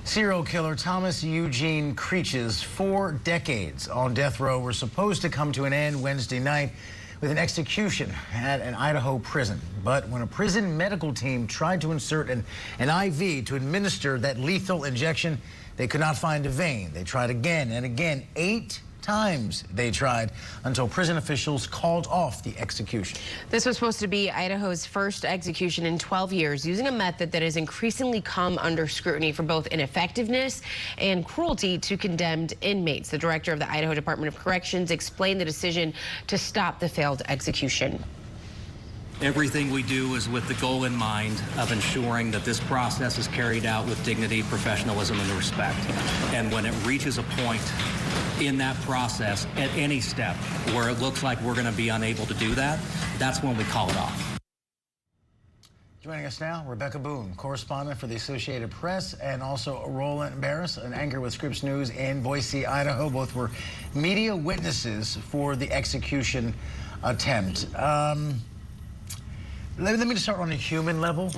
Serial killer Thomas Eugene Creech's 4 decades on death row were supposed to come to an end Wednesday night with an execution at an Idaho prison. But when a prison medical team tried to insert an IV to administer that lethal injection, they could not find a vein. They tried again and again. 8 times they tried until prison officials called off the execution. This was supposed to be Idaho's first execution in 12 years, using a method that has increasingly come under scrutiny for both ineffectiveness and cruelty to condemned inmates. The director of the Idaho Department of Corrections explained the decision to stop the failed execution. Everything we do is with the goal in mind of ensuring that this process is carried out with dignity, professionalism, and respect. And when it reaches a point in that process at any step where it looks like we're going to be unable to do that, that's when we call it off. Joining us now, Rebecca Boone, correspondent for the Associated Press, and also Roland Barris, an anchor with Scripps News in Boise, Idaho. Both were media witnesses for the execution attempt. Let me just start on a human level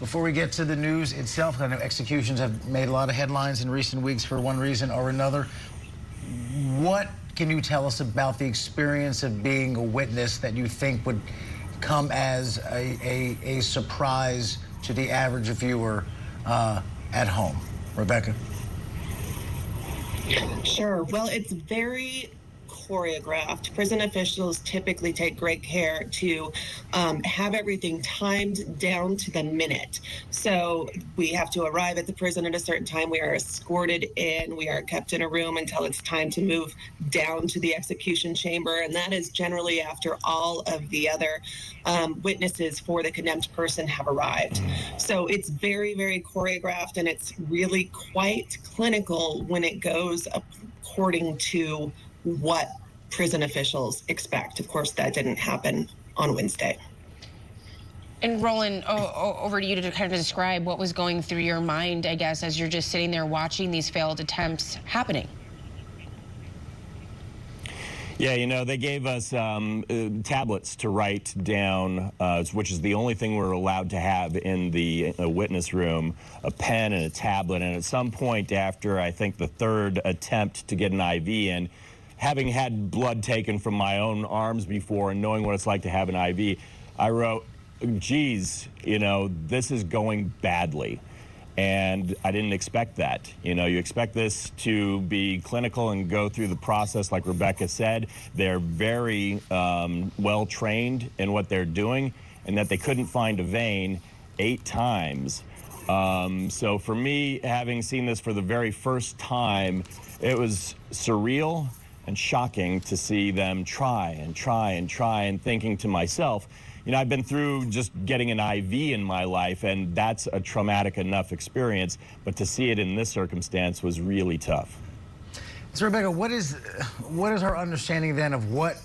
before we get to the news itself. I know executions have made a lot of headlines in recent weeks for one reason or another. What can you tell us about the experience of being a witness that you think would come as a surprise to the average viewer at home? Rebecca? Sure. Well, it's very choreographed. Prison officials typically take great care to have everything timed down to the minute. So we have to arrive at the prison at a certain time. We are escorted in. We are kept in a room until it's time to move down to the execution chamber. And that is generally after all of the other witnesses for the condemned person have arrived. So it's very, very choreographed, and it's really quite clinical when it goes according to what prison officials expect. Of course, that didn't happen on Wednesday. And Roland, over to you to kind of describe what was going through your mind, I guess, as you're just sitting there watching these failed attempts happening. Yeah, you know, they gave us tablets to write down, which is the only thing we're allowed to have in the witness room, a pen and a tablet. And at some point after, I think, the 3rd attempt to get an IV in, having had blood taken from my own arms before and knowing what it's like to have an IV, I wrote, geez, you know, this is going badly. And I didn't expect that. You know, you expect this to be clinical and go through the process like Rebecca said. They're very well trained in what they're doing, and that they couldn't find a vein 8 times. So for me, having seen this for the very first time, it was surreal and shocking to see them try and try and try, and thinking to myself, you know, I've been through just getting an IV in my life, and that's a traumatic enough experience, but to see it in this circumstance was really tough. So Rebecca, what is our understanding then of what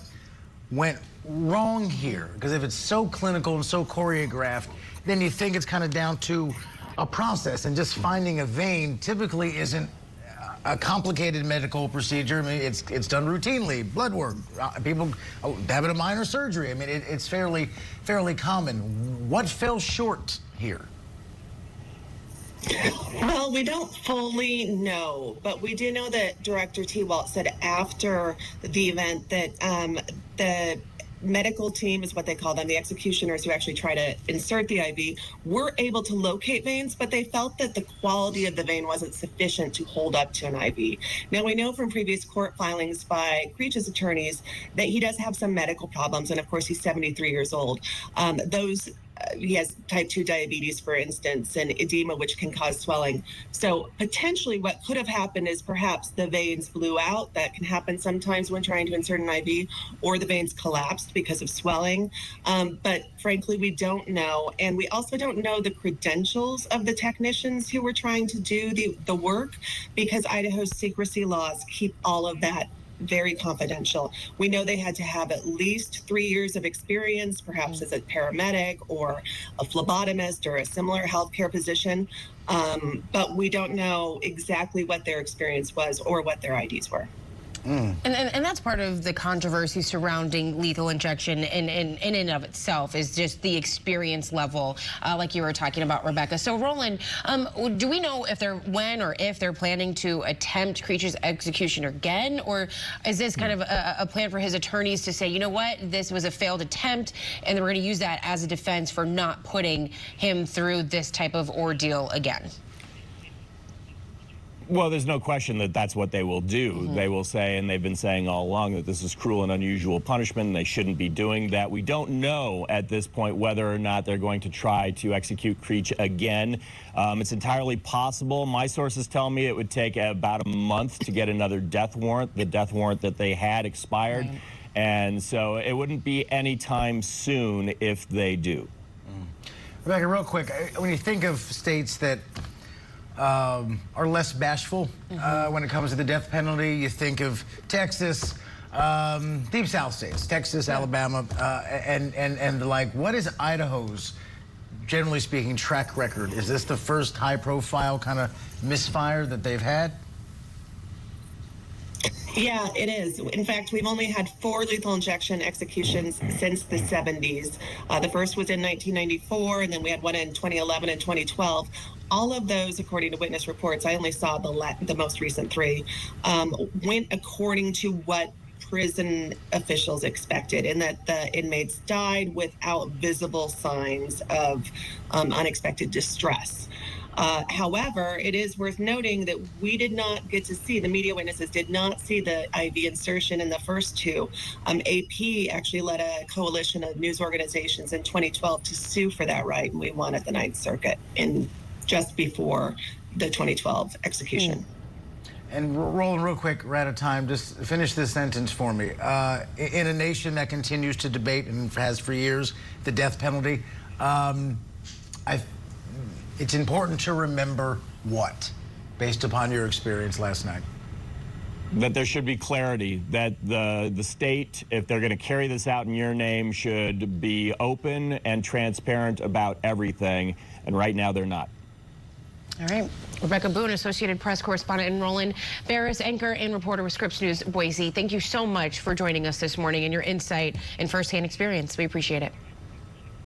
went wrong here? Because if it's so clinical and so choreographed, then you think it's kind of down to a process, and just finding a vein typically isn't a complicated medical procedure. I mean, it's done routinely, blood work, people having a minor surgery. I mean, it's fairly common. What fell short here? Well, we don't fully know, but we do know that Director Tewalt said after the event that the medical team, is what they call them, the executioners who actually try to insert the IV, were able to locate veins, but they felt that the quality of the vein wasn't sufficient to hold up to an IV. Now, we know from previous court filings by Creech's attorneys that he does have some medical problems, and of course, he's 73 years old. He has type 2 diabetes, for instance, and edema, which can cause swelling. So potentially what could have happened is perhaps the veins blew out. That can happen sometimes when trying to insert an IV, or the veins collapsed because of swelling. But frankly, we don't know. And we also don't know the credentials of the technicians who were trying to do the work, because Idaho's secrecy laws keep all of that very confidential. We know they had to have at least 3 years of experience, perhaps as a paramedic or a phlebotomist or a similar healthcare position, but we don't know exactly what their experience was or what their IDs were. And that's part of the controversy surrounding lethal injection in and of itself, is just the experience level, like you were talking about, Rebecca. So, Roland, do we know when or if they're planning to attempt Creech's execution again, or is this kind of a plan for his attorneys to say, you know what, this was a failed attempt, and we're going to use that as a defense for not putting him through this type of ordeal again? Well, there's no question that that's what they will do. They will say, and they've been saying all along, that this is cruel and unusual punishment, and they shouldn't be doing that. We don't know at this point whether or not they're going to try to execute Creech again. It's entirely possible. My sources tell me it would take about a month to get another death warrant. The death warrant that they had expired. Right. And so it wouldn't be anytime soon if they do. Rebecca, real quick, when you think of states that are less bashful when it comes to the death penalty, you think of Texas, deep South states, Texas, Alabama, and the like. What is Idaho's, generally speaking, track record? Is this the first high-profile kind of misfire that they've had? Yeah, it is. In fact, we've only had 4 lethal injection executions since the 70s. The first was in 1994, and then we had one in 2011 and 2012. All of those, according to witness reports, I only saw the most recent 3, went according to what prison officials expected, in that the inmates died without visible signs of unexpected distress. However, it is worth noting that we did not get to see, the media witnesses did not see the IV insertion in the first 2. AP actually led a coalition of news organizations in 2012 to sue for that right, and we won at the Ninth Circuit just before the 2012 execution. And Roland, real quick, we're out of time. Just finish this sentence for me. In a nation that continues to debate, and has for years, the death penalty, it's important to remember what, based upon your experience last night? That there should be clarity, that the state, if they're going to carry this out in your name, should be open and transparent about everything, and right now they're not. All right. Rebecca Boone, Associated Press Correspondent, and Roland Barris, anchor and reporter with Scripps News Boise. Thank you so much for joining us this morning and your insight and firsthand experience. We appreciate it.